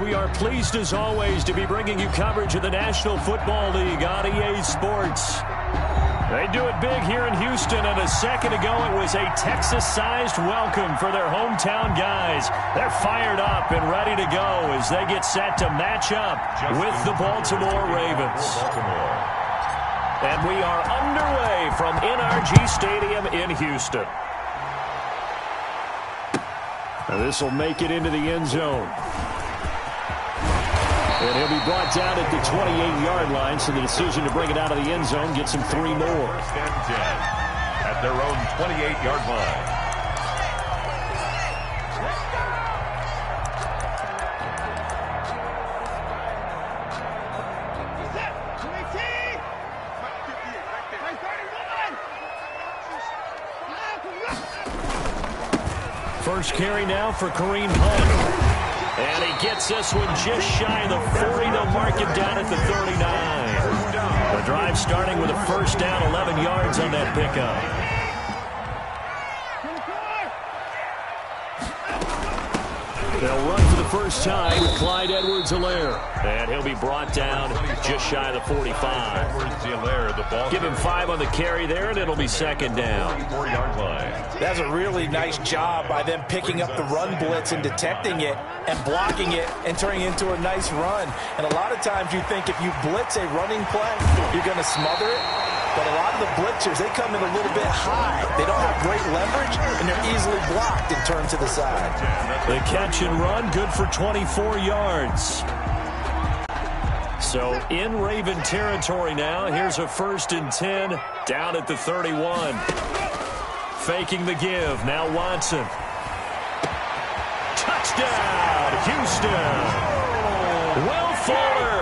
We are pleased as always to be bringing you coverage of the National Football League on EA Sports. They do it big here in Houston, and a second ago it was a Texas-sized welcome for their hometown guys. They're fired up and ready to go as they get set to match up with the Baltimore Ravens. And we are underway from NRG Stadium in Houston. This will make it into the end zone. And he'll be brought down at the 28-yard line, so the decision to bring it out of the end zone gets him 3 more. First and 10 at their own 28-yard line. First carry now for Kareem Hunt. And he gets this one just shy of the 40. They'll mark him down at the 39. The drive starting with a first down, 11 yards on that pickup. They'll run for the first time with Clyde Edwards-Helaire. And he'll be brought down just shy of the 45. Give him 5 on the carry there, and it'll be second down. That's a really nice job by them picking up the run blitz and detecting it and blocking it and turning it into a nice run. And a lot of times you think if you blitz a running play, you're going to smother it. But a lot of the blitzers, they come in a little bit high. They don't have great leverage, and they're easily blocked and turned to the side. The catch and run, good for 24 yards. So in Raven territory now. Here's a first and 10 down at the 31. Faking the give. Now Watson. Touchdown, Houston. Will Fuller.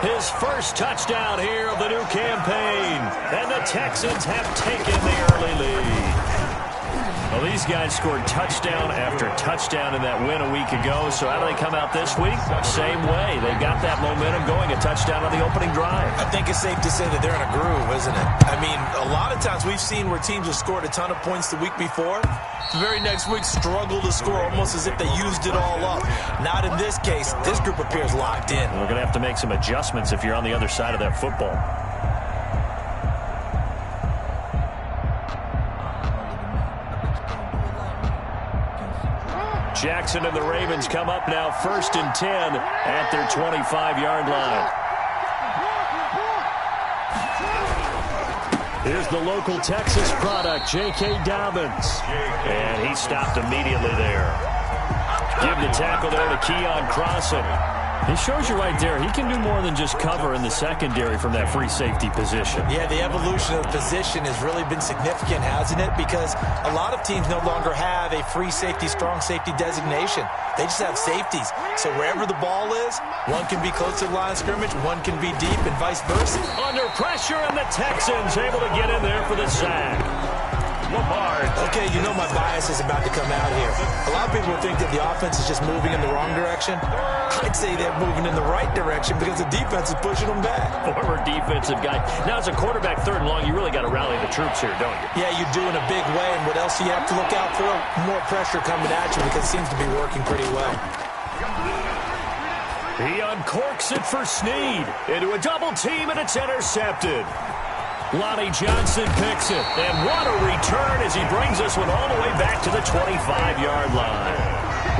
His first touchdown here of the new campaign. And the Texans have taken the early lead. Well, these guys scored touchdown after touchdown in that win a week ago. So how do they come out this week? Same way. They got that momentum going, a touchdown on the opening drive. I think it's safe to say that they're in a groove, isn't it? I mean, a lot of times we've seen where teams have scored a ton of points the week before. The very next week struggle to score almost as if they used it all up. Not in this case. This group appears locked in. We're going to have to make some adjustments if you're on the other side of that football. Jackson and the Ravens come up now first and 10 at their 25-yard line. Here's the local Texas product, J.K. Dobbins. And he stopped immediately there. Give the tackle there to Keon Crossen. He shows you right there, he can do more than just cover in the secondary from that free safety position. Yeah, the evolution of the position has really been significant, hasn't it? Because a lot of teams no longer have a free safety, strong safety designation. They just have safeties. So wherever the ball is, one can be close to the line of scrimmage, one can be deep, and vice versa. Under pressure, and the Texans able to get in there for the sack. Okay, you know my bias is about to come out here. A lot of people think that the offense is just moving in the wrong direction. I'd say they're moving in the right direction because the defense is pushing them back. Former defensive guy. Now, as a quarterback, third and long, you really got to rally the troops here, don't you? Yeah, you do in a big way. And what else do you have to look out for? More pressure coming at you because it seems to be working pretty well. He uncorks it for Snead. Into a double team, and it's intercepted. Lonnie Johnson picks it. And what a return as he brings this one all the way back to the 25-yard line.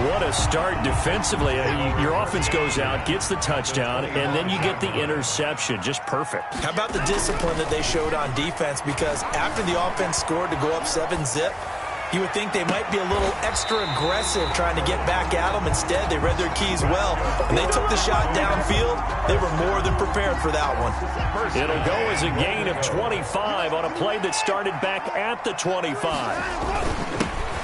What a start defensively. Your offense goes out, gets the touchdown, and then you get the interception. Just perfect. How about the discipline that they showed on defense? Because after the offense scored to go up 7-zip, you would think they might be a little extra aggressive trying to get back at them. Instead, they read their keys well, and they took the shot downfield. They were more than prepared for that one. It'll go as a gain of 25 on a play that started back at the 25.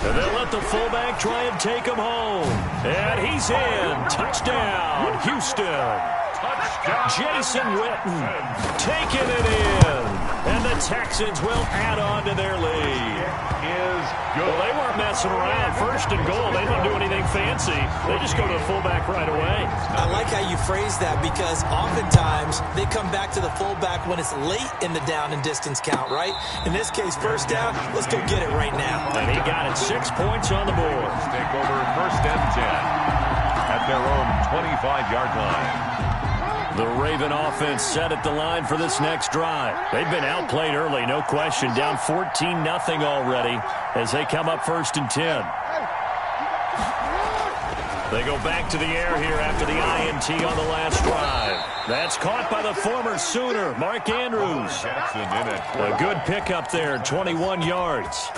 And they'll let the fullback try and take him home. And he's in. Touchdown, Houston. Jason Witten taking it in. And the Texans will add on to their lead. Well, they weren't messing around. First and goal, they don't do anything fancy. They just go to the fullback right away. I like how you phrase that because oftentimes they come back to the fullback when it's late in the down and distance count, right? In this case, first down, let's go get it right now. And he got it, 6 points on the board. Take over first and 10 at their own 25-yard line. The Raven offense set at the line for this next drive. They've been outplayed early, no question. Down 14-0 already as they come up 1st and 10. They go back to the air here after the INT on the last drive. That's caught by the former Sooner, Mark Andrews. A good pickup there, 21 yards.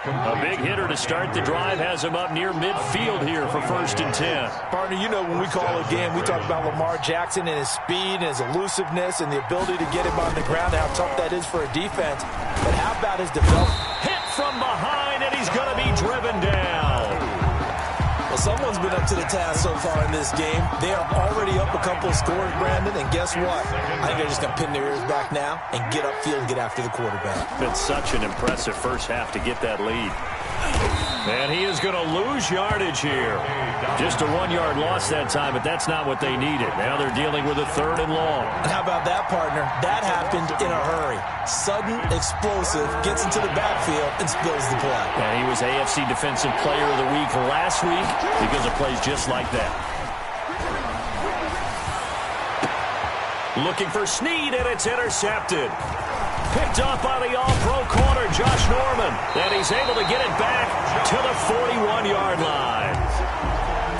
A big hitter to start the drive has him up near midfield here for 1st and 10. Partner, you know when we call a game, we talk about Lamar Jackson and his speed and his elusiveness and the ability to get him on the ground, how tough that is for a defense. But how about his development? Hit from behind, and he's going to be driven down. Well, someone's been up to the task so far in this game. They are already up a couple of scores, Brandon, and guess what? I think they're just going to pin their ears back now and get upfield and get after the quarterback. Been such an impressive first half to get that lead. And he is going to lose yardage here. Just a 1-yard loss that time, but that's not what they needed. Now they're dealing with a 3rd and long. And how about that, partner? That happened in a hurry. Sudden, explosive, gets into the backfield, and spills the play. And he was AFC Defensive Player of the Week last week because of plays just like that. Looking for Snead, and it's intercepted. Picked off by the all-pro corner, Josh Norman. And he's able to get it back to the 41-yard line.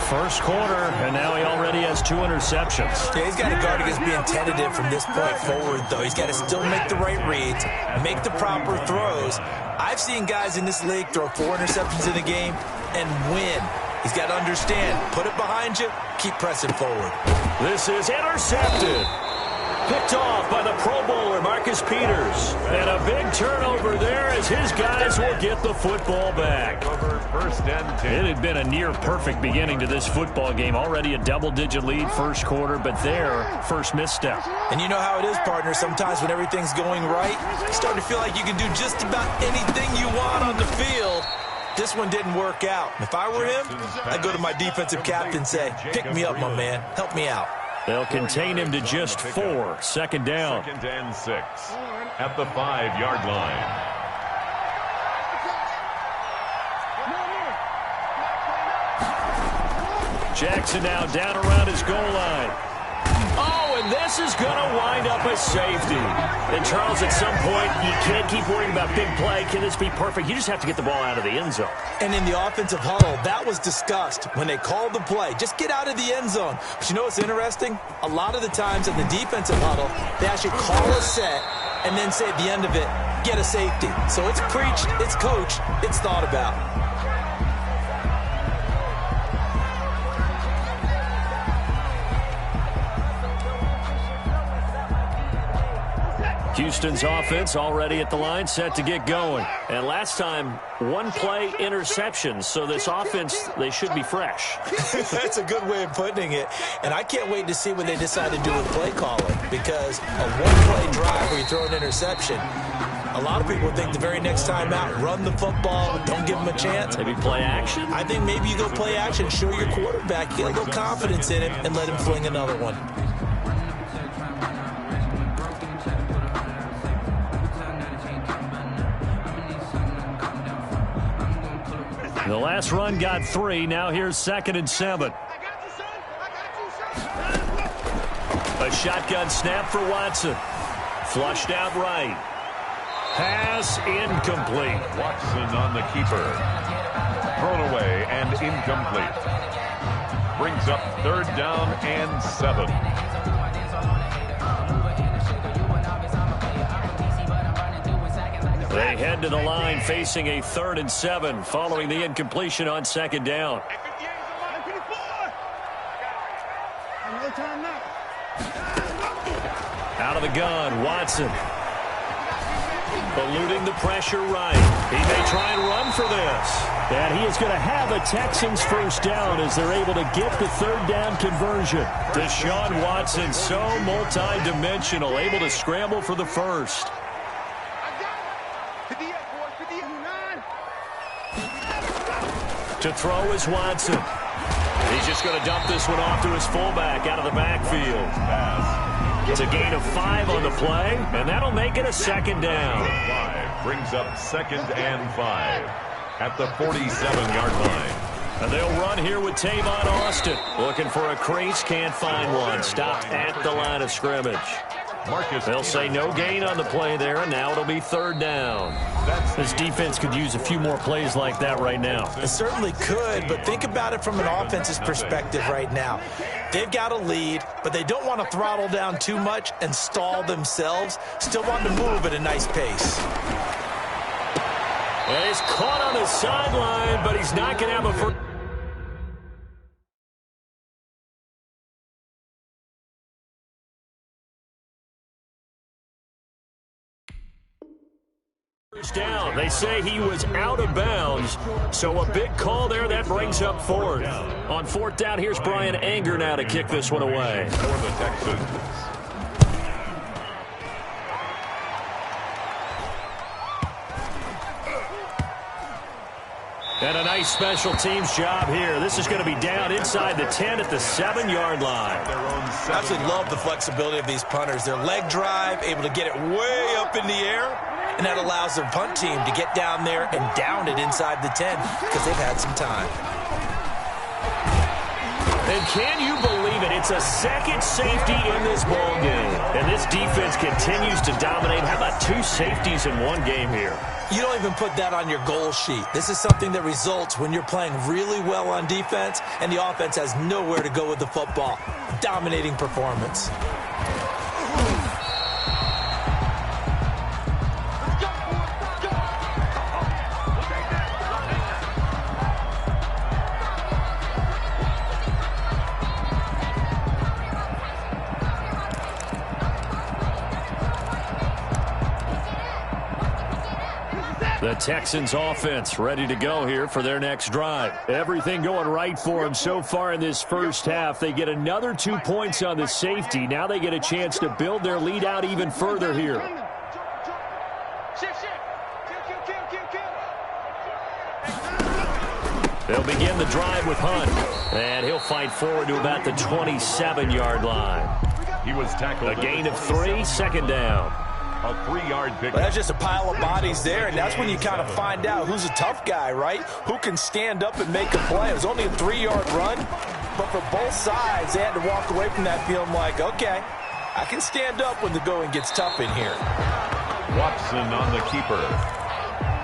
First quarter, and now he already has 2 interceptions. Yeah, he's got to guard against being tentative from this point forward, though. He's got to still make the right reads, make the proper throws. I've seen guys in this league throw 4 interceptions in a game and win. He's got to understand, put it behind you, keep pressing forward. This is intercepted. Picked off by the Pro Bowler, Marcus Peters. And a big turnover there as his guys will get the football back. It had been a near-perfect beginning to this football game. Already a double-digit lead first quarter, but their first misstep. And you know how it is, partner. Sometimes when everything's going right, you start to feel like you can do just about anything you want on the field. This one didn't work out. If I were him, I'd go to my defensive captain and say, pick me up, my man. Help me out. They'll contain him to just 4. 2nd down. 2nd and 6 at the 5-yard line. Jackson now down around his goal line. Oh, and this is going to wind up a safety. And, Charles, at some point, you can't keep worrying about big play. Can this be perfect? You just have to get the ball out of the end zone. And in the offensive huddle, that was discussed when they called the play. Just get out of the end zone. But you know what's interesting? A lot of the times in the defensive huddle, they actually call a set and then say at the end of it, get a safety. So it's preached, it's coached, it's thought about. Houston's offense already at the line, set to get going. And last time, 1 play interception. So this offense, they should be fresh. That's a good way of putting it. And I can't wait to see what they decide to do with play calling. Because a 1-play drive where you throw an interception, a lot of people think the very next time out, run the football, don't give them a chance. Maybe play action? I think maybe you go play action, show your quarterback, get a little confidence in him, and let him fling another one. The last run got 3. Now here's 2nd and 7. A shotgun snap for Watson. Flushed out right. Pass incomplete. Watson on the keeper. Thrown away and incomplete. Brings up 3rd down and 7. They head to the line facing a 3rd and 7 following the incompletion on 2nd down. Out of the gun, Watson. Eluding the pressure right. He may try and run for this. And he is going to have a Texans first down as they're able to get the 3rd down conversion. Deshaun Watson, so multi-dimensional, able to scramble for the first. To throw is Watson. He's just going to dump this one off to his fullback out of the backfield. It's a gain of 5 on the play, and that'll make it a 2nd down. 5 brings up 2nd and 5 at the 47-yard line. And they'll run here with Tavon Austin. Looking for a crease, can't find one. Stopped at the line of scrimmage. They'll say no gain on the play there, and now it'll be third down. This defense could use a few more plays like that right now. It certainly could, but think about it from an offense's perspective right now. They've got a lead, but they don't want to throttle down too much and stall themselves. Still want to move at a nice pace. And he's caught on the sideline, but he's not going to have a first. Down. They say he was out of bounds, so a big call there. That brings up fourth. On fourth down, here's Brian Anger now to kick this one away. For the Texans. And a nice special teams job here. This is going to be down inside the 10 at the 7-yard line. I absolutely love the flexibility of these punters. Their leg drive, able to get it way up in the air, and that allows their punt team to get down there and down it inside the 10 because they've had some time. And can you believe it? It's a second safety in this ball game. And this defense continues to dominate. How about 2 safeties in one game here? You don't even put that on your goal sheet. This is something that results when you're playing really well on defense and the offense has nowhere to go with the football. Dominating performance. The Texans offense ready to go here for their next drive. Everything going right for them so far in this first half. They get another 2 points on the safety. Now they get a chance to build their lead out even further here. They'll begin the drive with Hunt. And he'll fight forward to about the 27-yard line. He was tackled. A gain of 3, second down. A 3-yard pick. Well, that's just a pile of bodies there, and that's when you kind of find out who's a tough guy, right? Who can stand up and make a play. It was only a 3-yard run, but for both sides, they had to walk away from that feeling like, okay, I can stand up when the going gets tough in here. Watson on the keeper.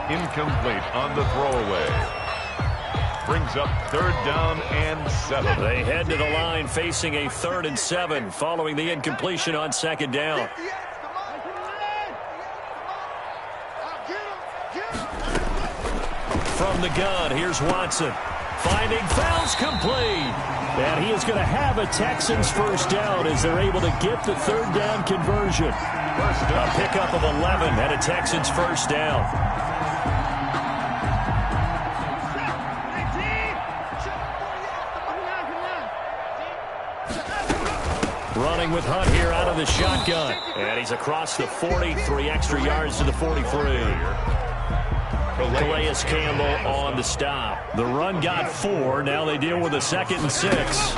Incomplete on the throwaway. Brings up third down and 7. They head to the line facing a 3rd and 7 following the incompletion on second down. From the gun, here's Watson. Finding fouls complete. And he is going to have a Texans first down as they're able to get the 3rd down conversion. A pickup of 11 and a Texans first down. Running with Hunt here out of the shotgun. And he's across the 40, 3 extra yards to the 43. Calais Campbell on the stop. The run got 4. Now they deal with a 2nd and 6.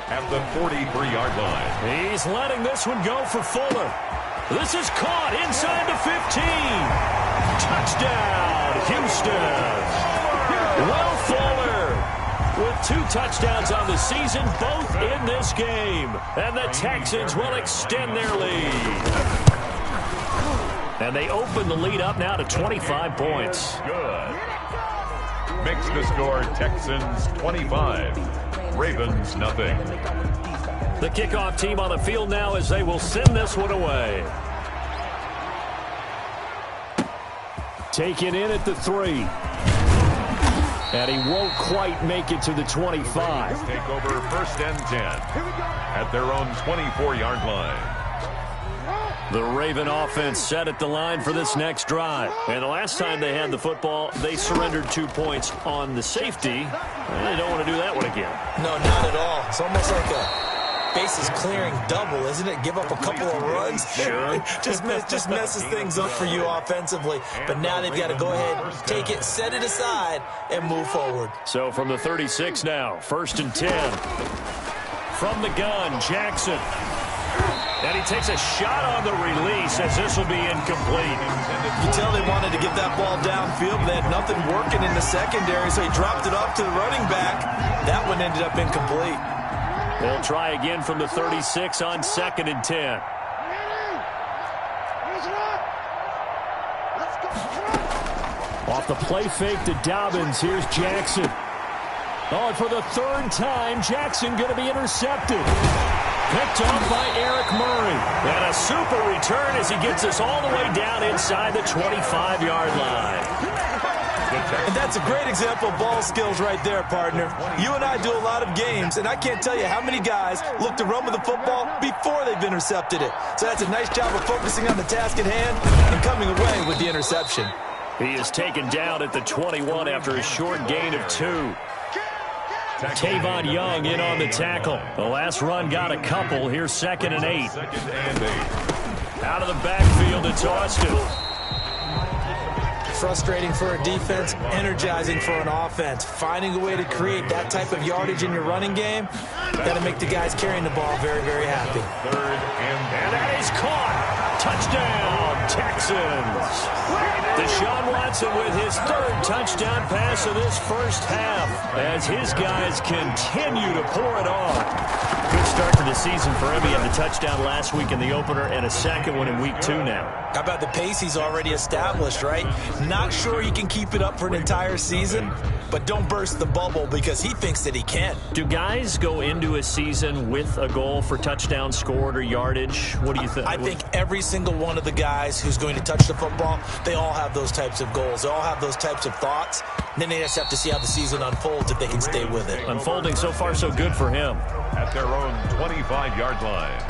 At the 43-yard line. He's letting this one go for Fuller. This is caught inside the 15. Touchdown, Houston. Will Fuller with 2 touchdowns on the season, both in this game. And the Texans will extend their lead. And they open the lead up now to 25 points. Good. Makes the score Texans 25. Ravens nothing. The kickoff team on the field now as they will send this one away. Taken in at the 3. And he won't quite make it to the 25. Take over 1st and 10 at their own 24-yard line. The Raven offense set at the line for this next drive. And the last time they had the football, they surrendered 2 points on the safety. And they don't want to do that one again. No, not at all. It's almost like a bases clearing double, isn't it? Give up a couple of runs. Sure. just messes things up for you offensively. But now they've got to go ahead, take it, set it aside, and move forward. So from the 36 now, 1st and 10. From the gun, Jackson. And he takes a shot on the release as this will be incomplete. You can tell they wanted to get that ball downfield, but they had nothing working in the secondary, so he dropped it off to the running back. That one ended up incomplete. They'll try again from the 36 on 2nd and 10. Off the play fake to Dobbins. Here's Jackson. Oh, and for the 3rd time, Jackson going to be intercepted. Picked off by Eric Murray. And a super return as he gets us all the way down inside the 25-yard line. And that's a great example of ball skills right there, partner. You and I do a lot of games, and I can't tell you how many guys look to run with the football before they've intercepted it. So that's a nice job of focusing on the task at hand and coming away with the interception. He is taken down at the 21 after a short gain of 2. Tavon Young in on the tackle. The last run got a couple. Here's 2nd and 8. Out of the backfield, it's Austin. Frustrating for a defense, energizing for an offense. Finding a way to create that type of yardage in your running game, got to make the guys carrying the ball very, very happy. And that is caught. Touchdown, Texans. Deshaun Watson with his 3rd touchdown pass of this first half as his guys continue to pour it on. Good start to the season for him. He had the touchdown last week in the opener and a 2nd one in week 2 now. How about the pace he's already established, right? Not sure he can keep it up for an entire season, but don't burst the bubble because he thinks that he can. Do guys go into a season with a goal for touchdown scored or yardage? What do you think? I think every single one of the guys who's going to touch the football, they all have those types of goals. They all have those types of thoughts. And then they just have to see how the season unfolds if they can stay with it. Unfolding so far so good for him. At their own 25-yard line.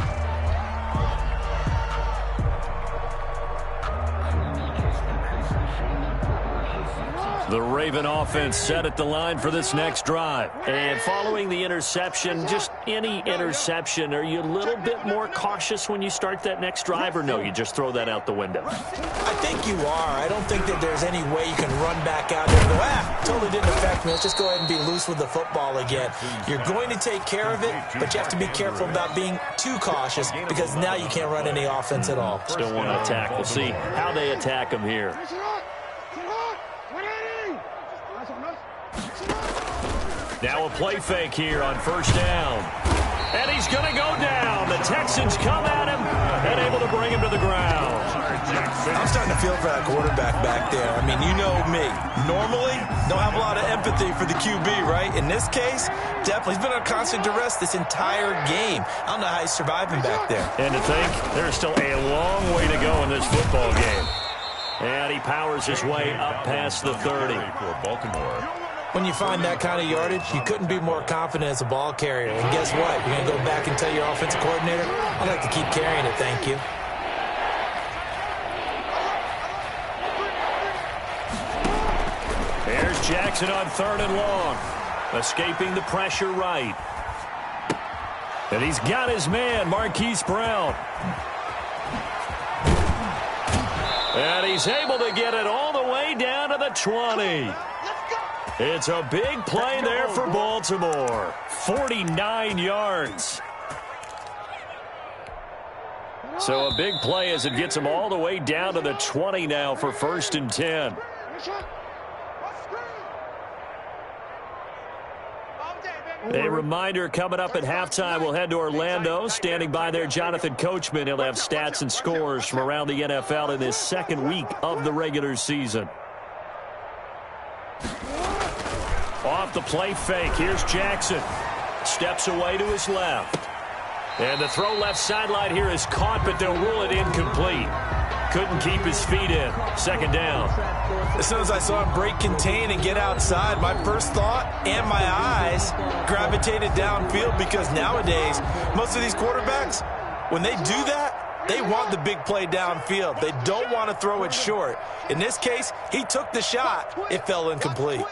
The Raven offense set at the line for this next drive. And following the interception, just any interception, are you a little bit more cautious when you start that next drive, or no, you just throw that out the window? I think you are. I don't think that there's any way you can run back out there and go, totally didn't affect me. Let's just go ahead and be loose with the football again. You're going to take care of it, but you have to be careful about being too cautious because now you can't run any offense at all. Still want to attack. We'll see how they attack him here. Now a play fake here on 1st down. And he's going to go down. The Texans come at him and able to bring him to the ground. I'm starting to feel for that quarterback back there. I mean, you know me. Normally, don't have a lot of empathy for the QB, right? In this case, definitely. He's been on constant duress this entire game. I don't know how he's surviving back there. And to think, there's still a long way to go in this football game. And he powers his way up past the 30. For Baltimore. When you find that kind of yardage, you couldn't be more confident as a ball carrier. And guess what? You're going to go back and tell your offensive coordinator, I'd like to keep carrying it, thank you. There's Jackson on 3rd and long. Escaping the pressure right. And he's got his man, Marquise Brown. And he's able to get it all the way down to the 20. It's a big play there for Baltimore. 49 yards. So a big play as it gets him all the way down to the 20 now for 1st and 10. A reminder, coming up at halftime, we'll head to Orlando. Standing by there, Jonathan Coachman. He'll have stats and scores from around the NFL in his 2nd week of the regular season. Off the play fake, here's Jackson. Steps away to his left. And the throw left sideline here is caught, but they'll rule it incomplete. Couldn't keep his feet in. 2nd down. As soon as I saw him break contain and get outside, my first thought and my eyes gravitated downfield because nowadays, most of these quarterbacks, when they do that, they want the big play downfield. They don't want to throw it short. In this case, he took the shot. It fell incomplete.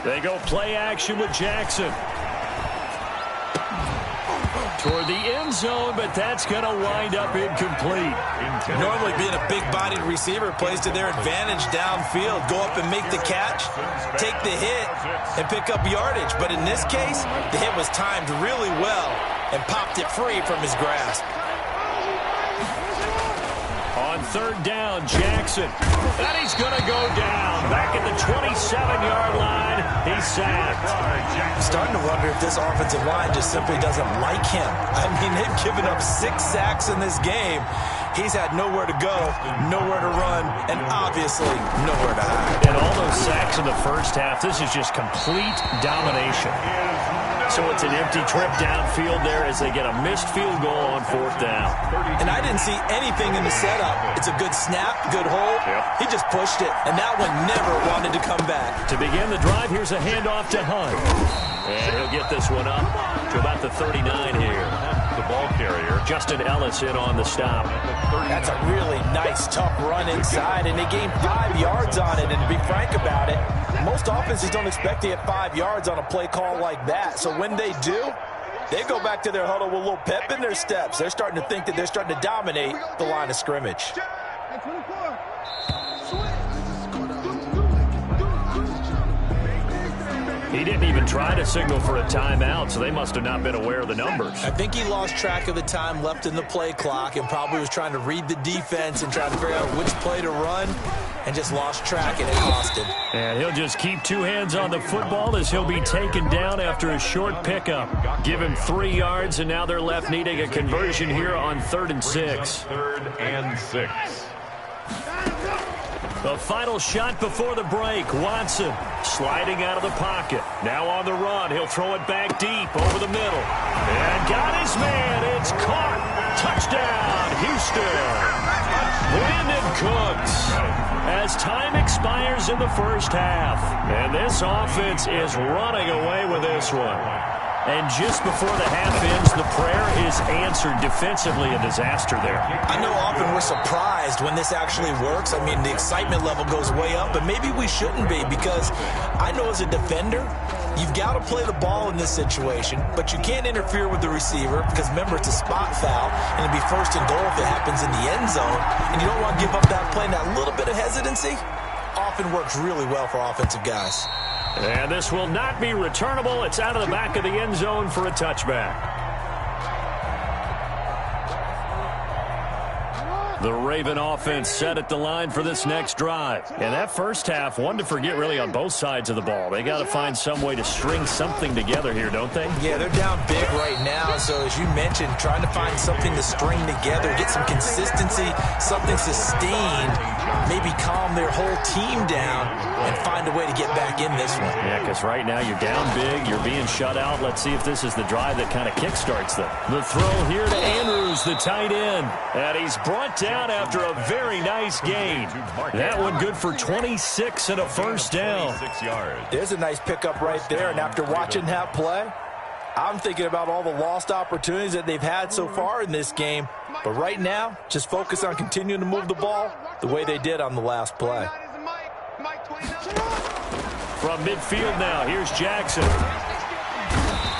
They go play action with Jackson. toward the end zone, but that's going to wind up incomplete. Normally being a big-bodied receiver plays to their advantage downfield. Go up and make the catch, take the hit, and pick up yardage. But in this case, the hit was timed really well and popped it free from his grasp. On third down, Jackson. And he's going to go down. Back at the 27-yard line, he's sacked. I'm starting to wonder if this offensive line just simply doesn't like him. I mean, they've given up 6 sacks in this game. He's had nowhere to go, nowhere to run, and obviously nowhere to hide. And all those sacks in the first half, this is just complete domination. So it's an empty trip downfield there as they get a missed field goal on fourth down. And I didn't see anything in the setup. It's a good snap, good hold. Yep. He just pushed it, and that one never wanted to come back. To begin the drive, here's a handoff to Hunt. And he'll get this one up to about the 39 here. The ball carrier. Justin Ellis in on the stop. That's a really nice, tough run inside, and they gained 5 yards on it. And to be frank about it, most offenses don't expect to get 5 yards on a play call like that. So when they do, they go back to their huddle with a little pep in their steps. They're starting to think that they're starting to dominate the line of scrimmage. He didn't even try to signal for a timeout, so they must have not been aware of the numbers. I think he lost track of the time left in the play clock and probably was trying to read the defense and trying to figure out which play to run and just lost track, and it cost him. And he'll just keep 2 hands on the football as he'll be taken down after a short pickup. Give him 3 yards, and now they're left needing a conversion here on 3rd and 6. 3rd and 6. The final shot before the break. Watson sliding out of the pocket. Now on the run. He'll throw it back deep over the middle. And got his man. It's caught. Touchdown, Houston. Brandon Cooks. As time expires in the first half. And this offense is running away with this one. And just before the half ends, the prayer is answered defensively. A disaster there. I know often we're surprised when this actually works. I mean, the excitement level goes way up, but maybe we shouldn't be, because I know as a defender, you've got to play the ball in this situation, but you can't interfere with the receiver because, remember, it's a spot foul, and it'd be 1st and goal if it happens in the end zone, and you don't want to give up that play. And that little bit of hesitancy often works really well for offensive guys. And this will not be returnable. It's out of the back of the end zone for a touchback. The Raven offense set at the line for this next drive. And that first half, one to forget really on both sides of the ball. They got to find some way to string something together here, don't they? Yeah, they're down big right now. So as you mentioned, trying to find something to string together, get some consistency, something sustained, maybe calm their whole team down and find a way to get back in this one. Yeah, because right now you're down big, you're being shut out. Let's see if this is the drive that kind of kickstarts them. The throw here to Andrews, the tight end. And he's brought down after a very nice gain. That one good for 26 and a first down. There's a nice pickup right there, and after watching that play, I'm thinking about all the lost opportunities that they've had so far in this game. But right now, just focus on continuing to move the ball the way they did on the last play. From midfield now, here's Jackson.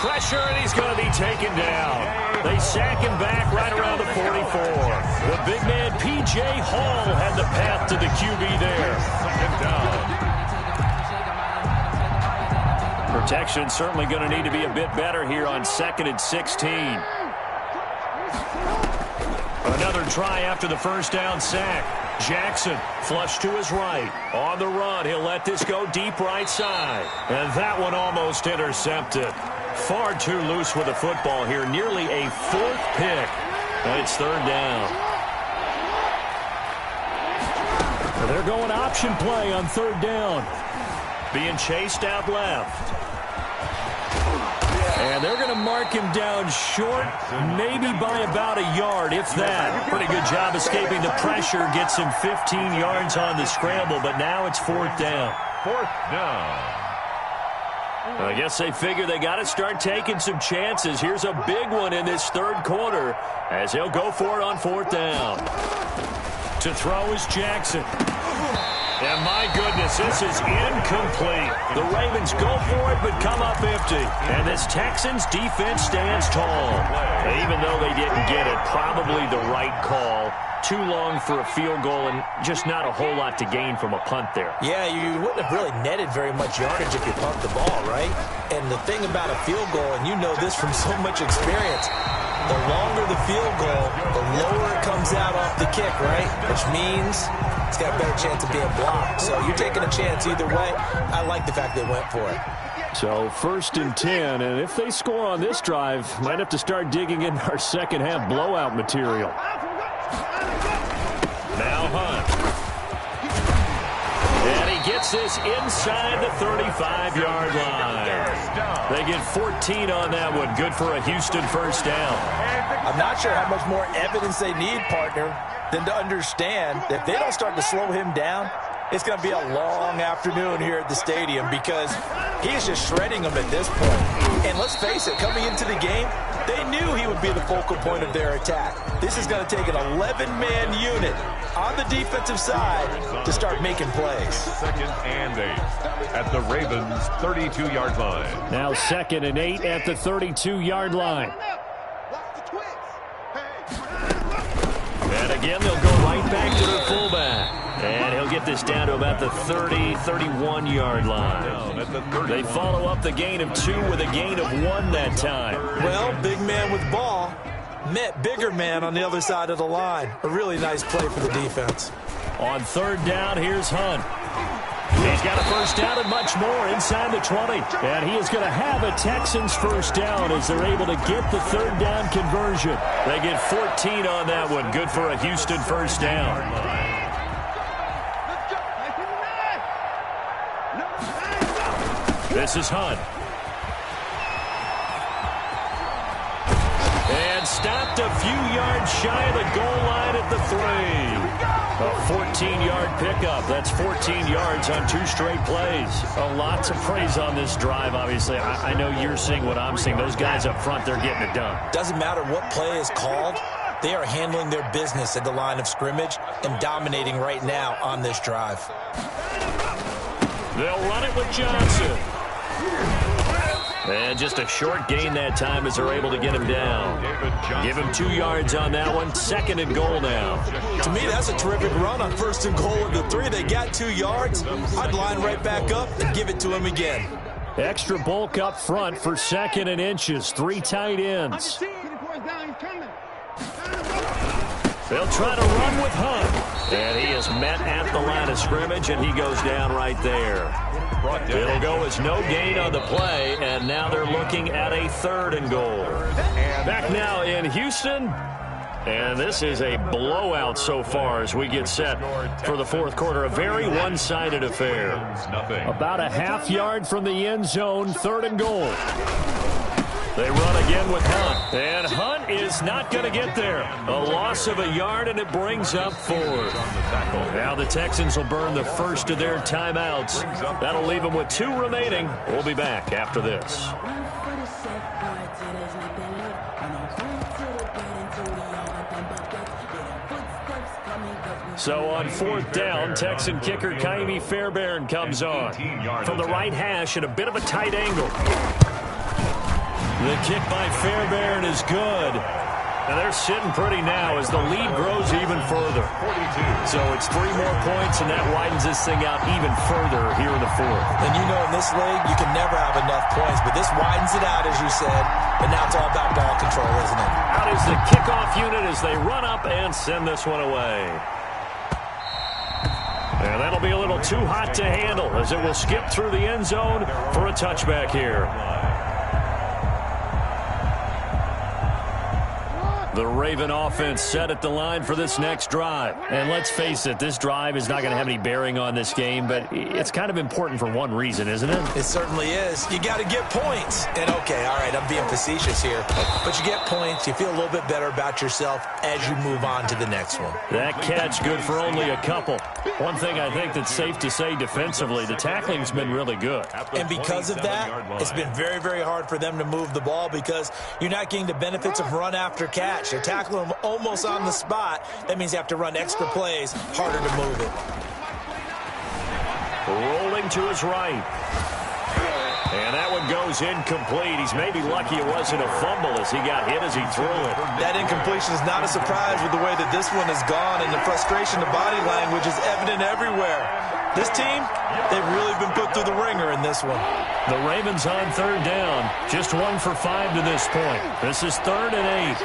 Pressure, and he's going to be taken down. They sack him back right around the 44. The big man, P.J. Hall, had the path to the QB there. Second down. Protection certainly going to need to be a bit better here on 2nd and 16. Another try after the first down sack. Jackson flush to his right. On the run, he'll let this go deep right side. And that one almost intercepted. Far too loose with the football here. Nearly a 4th pick. And it's 3rd down. Well, they're going option play on 3rd down. Being chased out left. And they're going to mark him down short, maybe by about a yard, if that. Pretty good job escaping the pressure. Gets him 15 yards on the scramble, but now it's 4th down. 4th down. I guess they figure they got to start taking some chances. Here's a big one in this 3rd quarter as he'll go for it on 4th down. To throw is Jackson. And my goodness, this is incomplete. The Ravens go for it, but come up empty. And this Texans defense stands tall. Even though they didn't get it, probably the right call. Too long for a field goal and just not a whole lot to gain from a punt there. Yeah, you wouldn't have really netted very much yardage if you pumped the ball, right? And the thing about a field goal, and you know this from so much experience, the longer the field goal, the lower it comes out off the kick, right? Which means it's got a better chance of being blocked. So you're taking a chance either way. I like the fact they went for it. So 1st and 10, and if they score on this drive, might have to start digging in our second half blowout material. Now Hunt. And he gets this inside the 35-yard line. They get 14 on that one. Good for a Houston first down. I'm not sure how much more evidence they need, partner, than to understand that if they don't start to slow him down, it's going to be a long afternoon here at the stadium because he's just shredding them at this point. And let's face it, coming into the game, they knew he would be the focal point of their attack. This is going to take an 11-man unit on the defensive side to start making plays. 2nd and 8 at the Ravens' 32-yard line. Now 2nd and 8 at the 32-yard line. And again, they'll go right back to their fullback. And he'll get this down to about the 30, 31-yard line. They follow up the gain of 2 with a gain of 1 that time. Well, big man with ball met bigger man on the other side of the line. A really nice play for the defense. On 3rd down, here's Hunt. He's got a first down and much more inside the 20. And he is going to have a Texans first down as they're able to get the 3rd down conversion. They get 14 on that one. Good for a Houston first down. This is Hunt. And stopped a few yards shy of the goal line at the 3. A 14-yard pickup. That's 14 yards on 2 straight plays. Lots of praise on this drive, obviously. I know you're seeing what I'm seeing. Those guys up front, they're getting it done. Doesn't matter what play is called. They are handling their business at the line of scrimmage and dominating right now on this drive. They'll run it with Johnson. And just a short gain that time as they're able to get him down. Give him 2 yards on that one. 2nd and goal now. To me, that's a terrific run on 1st and goal at the 3. They got 2 yards. I'd line right back up and give it to him again. Extra bulk up front for 2nd and inches. 3 tight ends. They'll try to run with Hunt. And he is met at the line of scrimmage, and he goes down right there. It'll go as no gain on the play, and now they're looking at a 3rd and goal. Back now in Houston, and this is a blowout so far as we get set for the 4th quarter. A very one-sided affair. About a half yard from the end zone, 3rd and goal. They run again with Hunt. And Hunt is not going to get there. A loss of a yard, and it brings up 4. Now the Texans will burn the first of their timeouts. That'll leave them with 2 remaining. We'll be back after this. So on 4th down, Texan kicker Kaimi Fairbairn comes on. From the right hash at a bit of a tight angle. The kick by Fairbairn is good. And they're sitting pretty now as the lead grows even further. So it's 3 more points, and that widens this thing out even further here in the 4th. And you know in this league, you can never have enough points, but this widens it out, as you said. And now it's all about ball control, isn't it? Out is the kickoff unit as they run up and send this one away. And that'll be a little too hot to handle as it will skip through the end zone for a touchback here. The Raven offense set at the line for this next drive. And let's face it, this drive is not going to have any bearing on this game, but it's kind of important for one reason, isn't it? It certainly is. You got to get points. And okay, all right, I'm being facetious here, but you get points, you feel a little bit better about yourself as you move on to the next one. That catch good for only a couple. One thing I think that's safe to say defensively, the tackling's been really good. And because of that, it's been very, very hard for them to move the ball because you're not getting the benefits of run after catch. They're tackling them almost on the spot. That means you have to run extra plays, harder to move it. Rolling to his right. And that one goes incomplete. He's maybe lucky it wasn't a fumble as he got hit as he threw it. That incompletion is not a surprise with the way that this one has gone, and the frustration, the body language is evident everywhere. This team, they've really been put through the ringer in this one. The Ravens on third down. Just 1 for 5 to this point. This is 3rd and 8.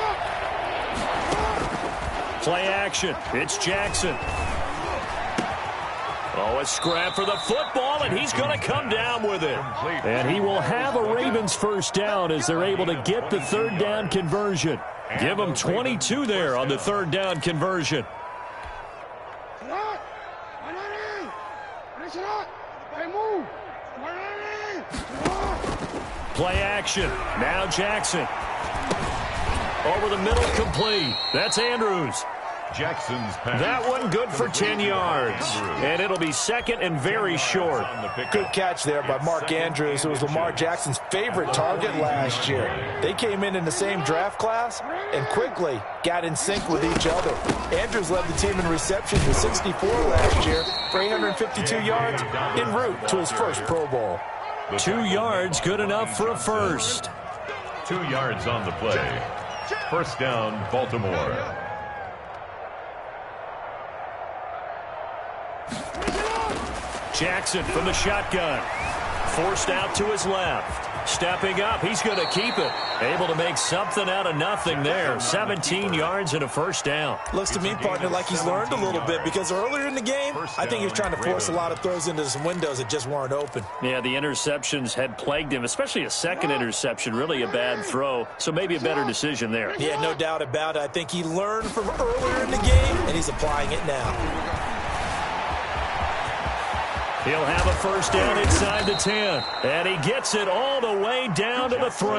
Play action. It's Jackson. Oh, a scrap for the football, and he's going to come down with it. And he will have a Ravens first down as they're able to get the third down conversion. Give them 22 there on the third down conversion. Play action. Now Jackson. Over the middle, complete. That's Andrews. Jackson's pass. That one good for 10 yards. And it'll be 2nd and very short. Good catch there by Mark Andrews, who was Lamar Jackson's favorite target last year. They came in the same draft class and quickly got in sync with each other. Andrews led the team in receptions with 64 last year for 852 yards en route to his first Pro Bowl. 2 yards, good enough for a first. 2 yards on the play. First down, Baltimore. Jackson from the shotgun. Forced out to his left. Stepping up, he's going to keep it. Able to make something out of nothing there. 17 yards and a first down. Looks to me, partner, like he's learned a little bit, because earlier in the game, I think he was trying to force a lot of throws into some windows that just weren't open. Yeah, the interceptions had plagued him, especially a second interception, really a bad throw. So maybe a better decision there. Yeah, no doubt about it. I think he learned from earlier in the game, and he's applying it now. He'll have a first down inside the 10. And he gets it all the way down to the 3.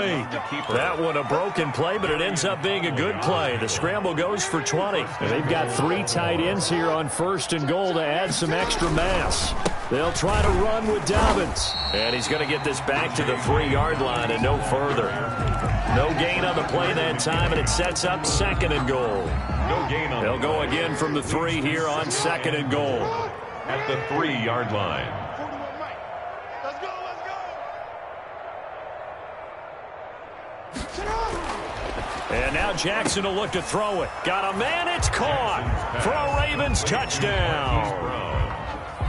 That one a broken play, but it ends up being a good play. The scramble goes for 20. And they've got 3 tight ends here on 1st and goal to add some extra mass. They'll try to run with Dobbins. And he's going to get this back to the 3-yard line and no further. No gain on the play that time, and it sets up 2nd and goal. No gain on. They'll go again from the 3 here on 2nd and goal. At the 3-yard line. Let's go. And now Jackson will look to throw it. Got a man, it's caught for a Ravens touchdown.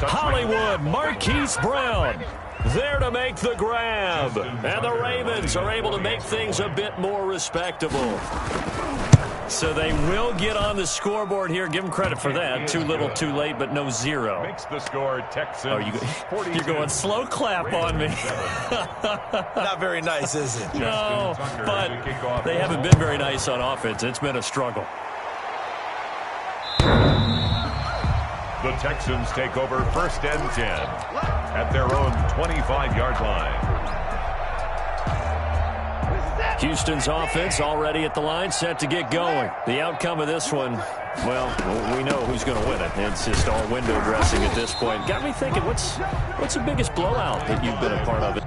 Hollywood Marquise Brown there to make the grab. And the Ravens are able to make things a bit more respectable. So they will get on the scoreboard here. Give them credit for that. Too little, too late, but no 0. Makes the score Texans. Oh, you're going slow clap on me. Not very nice, is it? No, but they haven't been very nice on offense. It's been a struggle. The Texans take over 1st and 10 at their own 25-yard line. Houston's offense already at the line, set to get going. The outcome of this one, well, we know who's going to win it. It's just all window dressing at this point. Got me thinking, what's the biggest blowout that you've been a part of?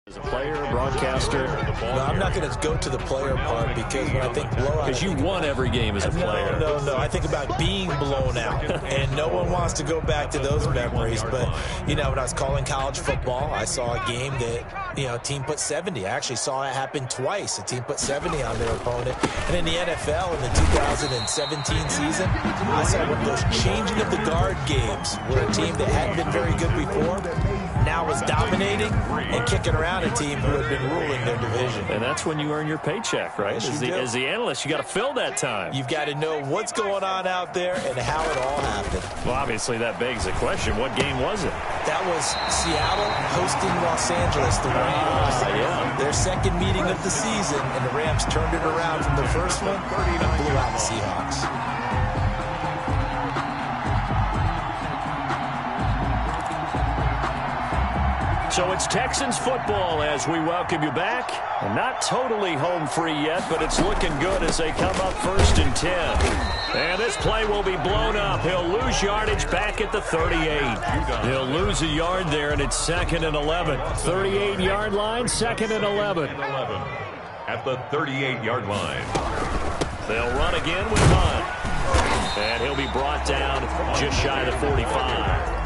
As a player, broadcaster? No, I'm not going to go to the player part, because when I think blowout... Because you won every game as a player. No. I think about being blown out, and no one wants to go back to those memories. But, when I was calling college football, I saw a game that, a team put 70. I actually saw it happen twice. A team put 70 on their opponent. And in the NFL, in the 2017 season, I saw one of those changing of the guard games where a team that hadn't been very good before now was dominating and kicking around a team who had been ruling their division. And that's when you earn your paycheck, right? As the analyst, you got to fill that time. You've got to know what's going on out there and how it all happened. Well, obviously that begs the question, what game was it? That was Seattle hosting Los Angeles, the Rams. Yeah. Their second meeting of the season, and the Rams turned it around from the first one and blew out the Seahawks. So it's Texans football as we welcome you back. Not totally home free yet, but it's looking good as they come up 1st and 10. And this play will be blown up. He'll lose yardage back at the 38. He'll lose a yard there, and it's 2nd and 11. 38-yard line, 2nd and 11. At the 38-yard line. They'll run again with Hunt. And he'll be brought down just shy of the 45.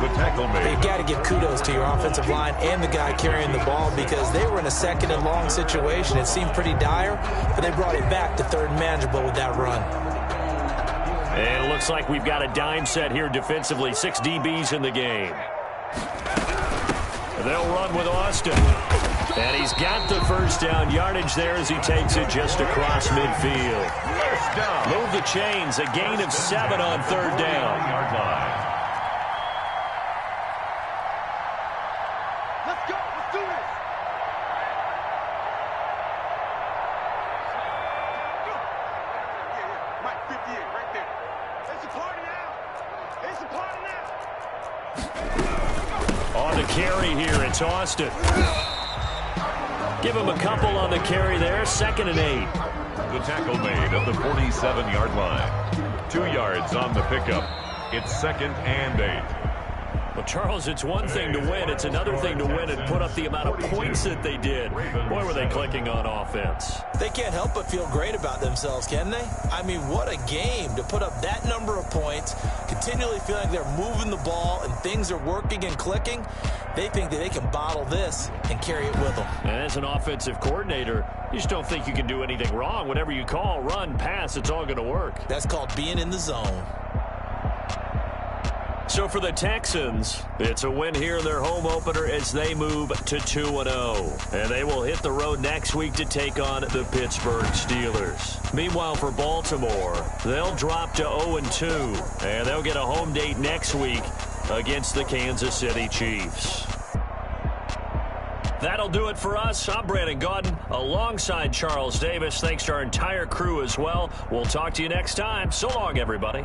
The tackle made. You've got to give kudos to your offensive line and the guy carrying the ball because they were in a 2nd and long situation. It seemed pretty dire, but they brought it back to 3rd and manageable with that run. And it looks like we've got a dime set here defensively. 6 DBs in the game. They'll run with Austin. And he's got the first down yardage there as he takes it just across midfield. First down. Move the chains. A gain of 7 on 3rd down. Yard line. Let's go. Let's do this. Yeah. Mike, 58, right there. It's a party now. It's a party now. On the carry here, it's Austin. Give him a couple on the carry there. 2nd and 8. The tackle made at the 47-yard line. 2 yards on the pickup. It's 2nd and 8. Well, Charles, it's one thing to win. It's another thing to win and put up the amount of points that they did. Boy, were they clicking on offense. They can't help but feel great about themselves, can they? I mean, what a game to put up that number of points, continually feeling like they're moving the ball and things are working and clicking. They think that they can bottle this and carry it with them. And as an offensive coordinator, you just don't think you can do anything wrong. Whatever you call, run, pass, it's all going to work. That's called being in the zone. So for the Texans, it's a win here in their home opener as they move to 2-0. And they will hit the road next week to take on the Pittsburgh Steelers. Meanwhile, for Baltimore, they'll drop to 0-2. And they'll get a home date next week against the Kansas City Chiefs. That'll do it for us. I'm Brandon Gaudin alongside Charles Davis. Thanks to our entire crew as well. We'll talk to you next time. So long, everybody.